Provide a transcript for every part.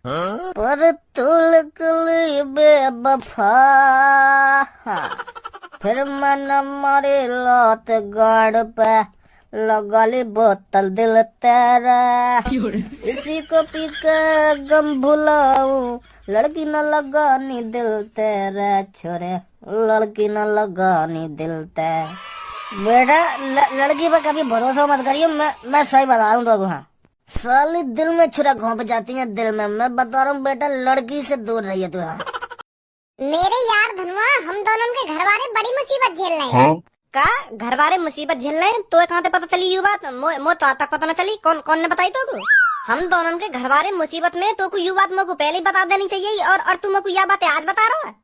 पर तू निकली बेवफा, फिर मैंने मारी लात गाड़ पे, लगली बोतल दिल तेरा, इसी को पी के गम भुलाऊं, लड़की न लगानी दिल तेरा छोरे, लड़की न लगानी दिल तेरा। बेटा लड़की पर कभी भरोसा मत करियो, मैं सही बता रहा हूँ तो। हाँ साली दिल में छुरा घोंप जाती है दिल में, मैं बता रहा हूँ बेटा, लड़की से दूर रहिए तू। हाँ मेरे यार धनुआ, हम दोनों के घर वाले बड़ी मुसीबत झेल रहे हैं। का घर वाले मुसीबत झेल रहे हैं? तो कहाँ से पता चली ये बात? मो तो आज तक पता न चली। कौन ने बताई तो? हम दोनों के घर वाले मुसीबत में, तो यू बात मेरे को पहले ही बता देनी चाहिए, और तुम मेरे को यह बातें आज बता रहा है?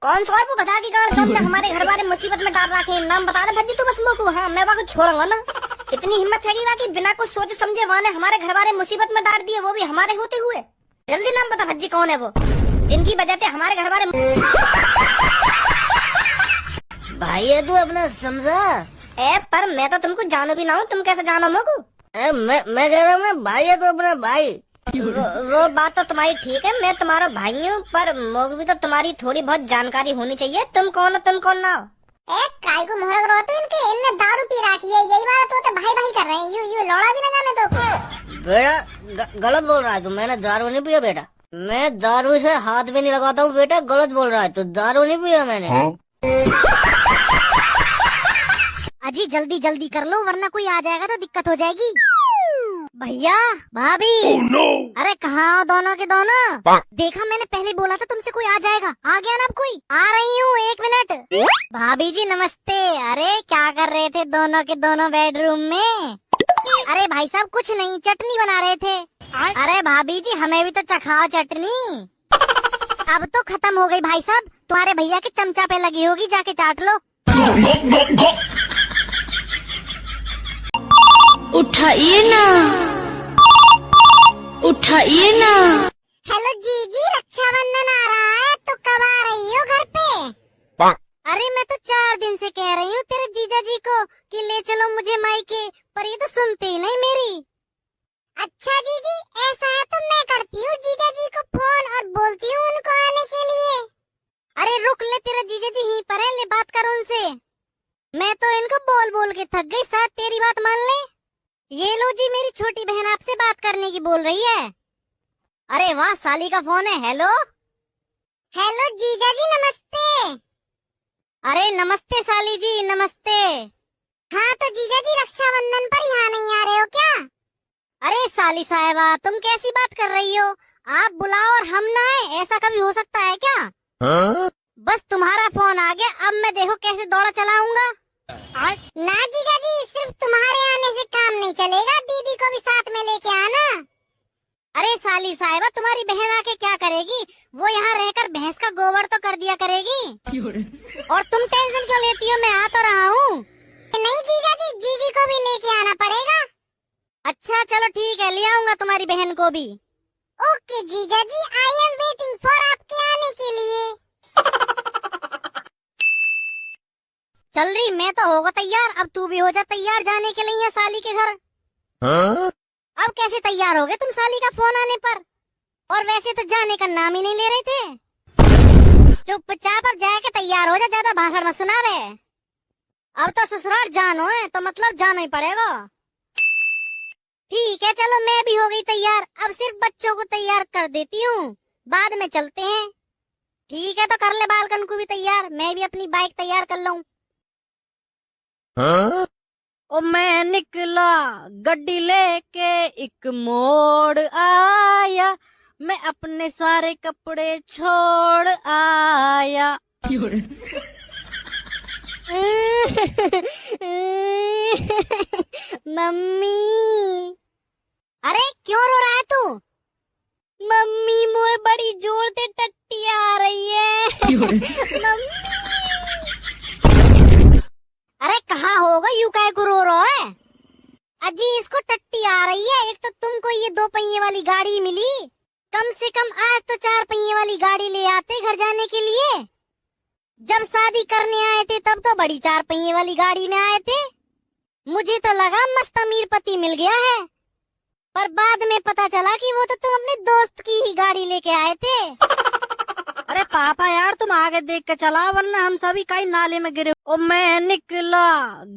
कौन सा है वो बता की तुमने हमारे घर वाले मुसीबत में डाल रखे? नाम बता दे भज्जी तू बस मेरे को। हाँ मैं वहाँ छोड़ूंगा ना। इतनी हिम्मत है कि बिना कुछ सोचे समझे वाने हमारे घर वाले मुसीबत में डाल दिए, वो भी हमारे होते हुए। जल्दी नाम बता भज्जी, कौन है वो जिनकी वजह से हमारे घर वाले। भाई है तू अपना समझा? पर मैं तो तुमको जानू भी ना हूँ, तुम कैसे जानो मेरे को? मैं कह रहा हूँ भाई है तो अपना भाई। वो बात तो तुम्हारी ठीक है, मैं तुम्हारा भाई हूँ, पर मोग भी तो तुम्हारी थोड़ी बहुत जानकारी होनी चाहिए। तुम कौन हो, तुम कौन ना हो? काय को मोहर करो तो इनने दारू पी रखी है, यही बात तो भाई भाई कर रहे हैं। यू लौड़ा भी ना जाने तो। बेटा गलत बोल रहा है तू, मैंने दारू नहीं पिया बेटा, मैं दारू से हाथ भी नहीं लगाता हूँ बेटा, गलत बोल रहा है तू, दारू नहीं पिया मैंने। अजी जल्दी जल्दी कर लो वरना कोई आ जाएगा तो दिक्कत हो जाएगी। भैया भाभी no! अरे कहाँ हो दोनों के दोनों? देखा मैंने पहले बोला था तुमसे कोई आ जाएगा, आ गया ना अब कोई? आ रही हूँ 1 मिनट। भाभी जी नमस्ते। अरे क्या कर रहे थे दोनों के दोनों बेडरूम में? अरे भाई साहब कुछ नहीं, चटनी बना रहे थे। अरे भाभी जी हमें भी तो चखाओ चटनी। अब तो खत्म हो गई भाई साहब, तुम्हारे भैया के चमचा पे लगी होगी, जाके चाट लो। उठाइए ना, उठाइए ना। हेलो जीजी, रक्षाबंधन आ रहा है तो कब आ रही हो घर पे? अरे मैं तो 4 दिन से कह रही हूँ तेरे जीजा जी को कि ले चलो मुझे मायके, पर ये तो सुनते ही नहीं मेरी। अच्छा जीजी ऐसा है तो मैं करती हूँ जीजा जी को फोन और बोलती हूँ उनको आने के लिए। अरे रुक ले, तेरा जीजा जी यहीं पर है, ले बात कर उनसे। मैं तो इनको बोल बोल के थक गई, शायद तेरी बात मान ले। ये लो जी, मेरी छोटी बहन आपसे बात करने की बोल रही है। अरे वाह, साली का फोन है। हेलो हेलो जीजा जी नमस्ते। अरे नमस्ते साली जी नमस्ते। हाँ तो जीजा जी रक्षाबंधन पर यहाँ नहीं आ रहे हो क्या? अरे साली साहिबा तुम कैसी बात कर रही हो? आप बुलाओ और हम ना आए, ऐसा कभी हो सकता है क्या? बस तुम्हारा फोन आ गया, अब मैं देखो कैसे दौड़ा चलाऊंगा। ना जीजा जी, सिर्फ तुम्हारे आने से काम नहीं चलेगा, दीदी को भी साथ में लेके आना। अरे साली साहिबा तुम्हारी बहन आके क्या करेगी? वो यहाँ रहकर भैंस का गोबर तो कर दिया करेगी। और तुम टेंशन क्यों लेती हो, मैं आ तो रहा हूँ। नहीं जीजा जी, जीजी को भी लेके आना पड़ेगा। अच्छा चलो ठीक है, ले आऊंगा तुम्हारी बहन को भी। ओके जीजा जी, आई एम वेटिंग फॉर आपके आने के लिए। चल रही मैं तो होगा तैयार, अब तू भी हो जा तैयार जाने के लिए साली के घर। अब कैसे तैयार हो गए तुम साली का फोन आने पर? और वैसे तो जाने का नाम ही नहीं ले रहे थे। चुपचाप अब जाके तैयार हो जा, ज्यादा भाषण मत सुना रहे। अब तो ससुराल जानो है तो मतलब जाना ही पड़ेगा। ठीक है चलो, मैं भी हो गई तैयार, अब सिर्फ बच्चों को तैयार कर देती हूँ, बाद में चलते हैं। ठीक है तो कर ले बालकन को भी तैयार, मैं भी अपनी बाइक तैयार कर लूँ। ओ मैं निकला गड्डी लेके, एक मोड़ आया, मैं अपने सारे कपड़े छोड़ आया। मम्मी। अरे क्यों रो रहा है तू? मम्मी मोए बड़ी जोर से टट्टी आ रही है। मम्मी। अरे कहाँ होगा, यू काहे को रो रहा है? अजी इसको टट्टी आ रही है, एक तो तुमको ये 2 पहिए वाली गाड़ी मिली, कम से कम आज तो 4 पहिए वाली गाड़ी ले आते घर जाने के लिए। जब शादी करने आए थे तब तो बड़ी 4 पहिए वाली गाड़ी में आए थे। मुझे तो लगा मस्त अमीर पति मिल गया है, पर बाद में पता चला कि वो तो तुम अपने दोस्त की ही गाड़ी लेके आए थे। अरे पापा यार तुम आगे देख के चला वरना हम सभी कहीं नाले में गिरे। ओ मैं निकला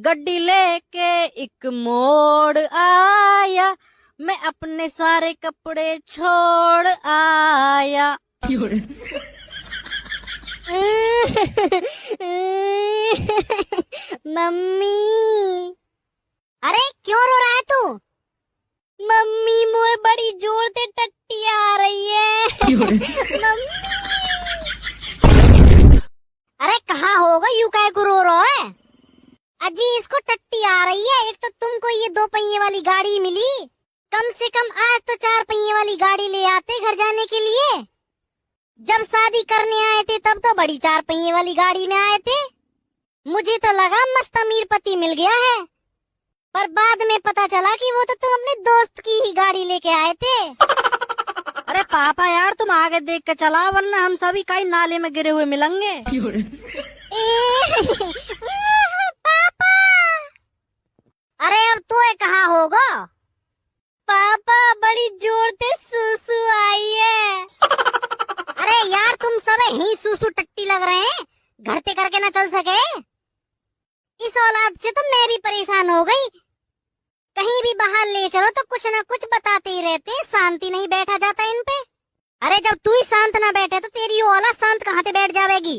गड्डी लेके एक मोड़ आया, मैं अपने सारे कपड़े छोड़ आया। मम्मी, अरे क्यों रो रहा है तू? मम्मी मुझे बड़ी जोर से टट्टी आ रही है। मम्मी, अरे कहाँ होगा यू काय को रो रहा है? अजी इसको टट्टी आ रही है। एक तो तुमको ये 2 पहिए वाली गाड़ी मिली, कम से कम आज तो 4 पहिए वाली गाड़ी ले आते घर जाने के लिए। जब शादी करने आए थे तब तो बड़ी 4 पहिए वाली गाड़ी में आए थे। मुझे तो लगा मस्त अमीर पति मिल गया है, पर बाद में पता चला कि वो तो तुम अपने दोस्त की ही गाड़ी लेके आए थे। अरे पापा यार तुम आगे देख के चला वरना हम सभी कहीं नाले में गिरे हुए मिलेंगे। पापा, अरे अब तो कहाँ होगा? पापा बड़ी जोर से सुसु आई है। अरे यार तुम सब ही सूसू टट्टी लग रहे हैं, घर से करके ना चल सके। इस औलाद से तो मैं भी परेशान हो गई। कहीं भी बाहर ले चलो तो कुछ ना कुछ बताते ही रहते हैं, शांति नहीं बैठा जाता इन पे। अरे जब तू ही शांत ना बैठे तो तेरी औलाद शांत कहाँ से बैठ जाएगी?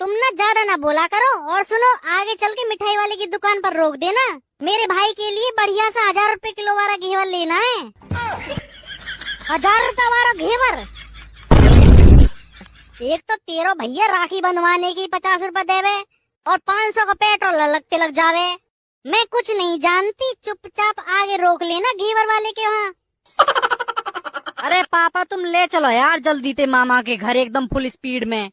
तुम ना ज्यादा ना बोला करो। और सुनो, आगे चल के मिठाई वाले की दुकान पर रोक देना। मेरे भाई के लिए बढ़िया सा 1000 रुपए किलो वाला घेवर लेना है। 1000 रुपए वाला घेवर? एक तो तेरो भैया राखी बंधवाने की 50 रुपए देवे और 500 का पेट्रोल लगते लग जावे। मैं कुछ नहीं जानती, चुपचाप आगे रोक लेना घेवर वाले के वहाँ। अरे पापा तुम ले चलो यार जल्दी से मामा के घर एकदम फुल स्पीड में।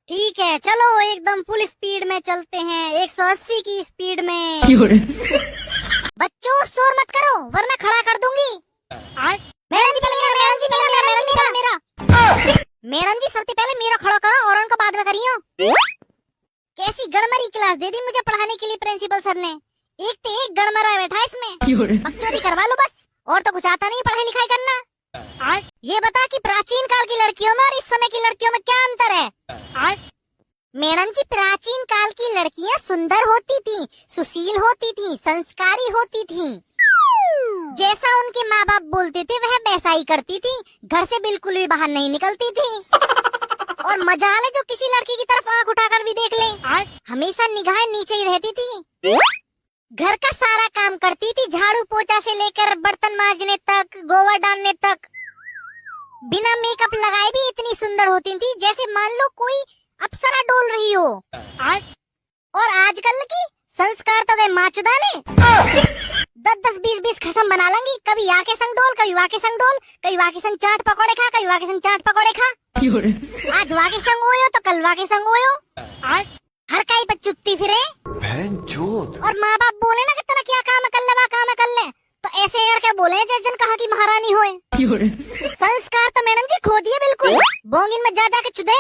ठीक है चलो एकदम फुल स्पीड में चलते हैं, 180 की स्पीड में। बच्चों शोर मत करो वरना खड़ा कर दूंगी। मैडम जी पहले मैडम जी सबसे पहले मेरा खड़ा करो और उनका बाद में करियो। कैसी गड़मरी क्लास दे दी मुझे पढ़ाने के लिए प्रिंसिपल सर ने। एक तो एक गड़मरा बैठा इसमें, बकचोदी करवा लो बस, और तो कुछ आता नहीं पढ़ाई लिखाई करना। ये बता कि प्राचीन काल की लड़कियों में और इस समय की लड़कियों में क्या अंतर है? मैडम जी प्राचीन काल की लड़कियां सुंदर होती थीं, सुशील होती थीं, संस्कारी होती थीं। जैसा उनके माँ बाप बोलते थे वह वैसा ही करती थीं, घर से बिल्कुल भी बाहर नहीं निकलती थीं। और मजाल है जो किसी लड़की की तरफ आंख उठाकर भी देख ले, हमेशा निगाहें नीचे ही रहती थी। घर का सारा काम करती थी, झाड़ू पोछा से लेकर बर्तन मांजने तक, गोबर डालने तक। बिना मेकअप लगाए भी इतनी सुंदर होती थी जैसे मान लो कोई अप्सरा डोल रही हो। और आजकल की संस्कार तो गए माचुदा ने। 10-10, 20-20 खसम बना लेंगी, कभी यहाँ के संग डोल, कभी वहाँ के संग डोल, कभी वहाँ के संग चाट पकौड़े खा, कभी वहाँ के संग चाट पकौड़े खा। आज वहाँ के संग होयो तो कल वहाँ के संग होयो। हर कहीं पर चुपती फिरे। और माँ बाप बोले ना कि तेरा क्या काम है कर ले, वहाँ काम है कर ले, तो ऐसे यार क्या बोले जैसे कहा की महारानी होए। संस्कार तो मैडम जी खो दिए बिल्कुल, बोंगिन में जा के चुदे।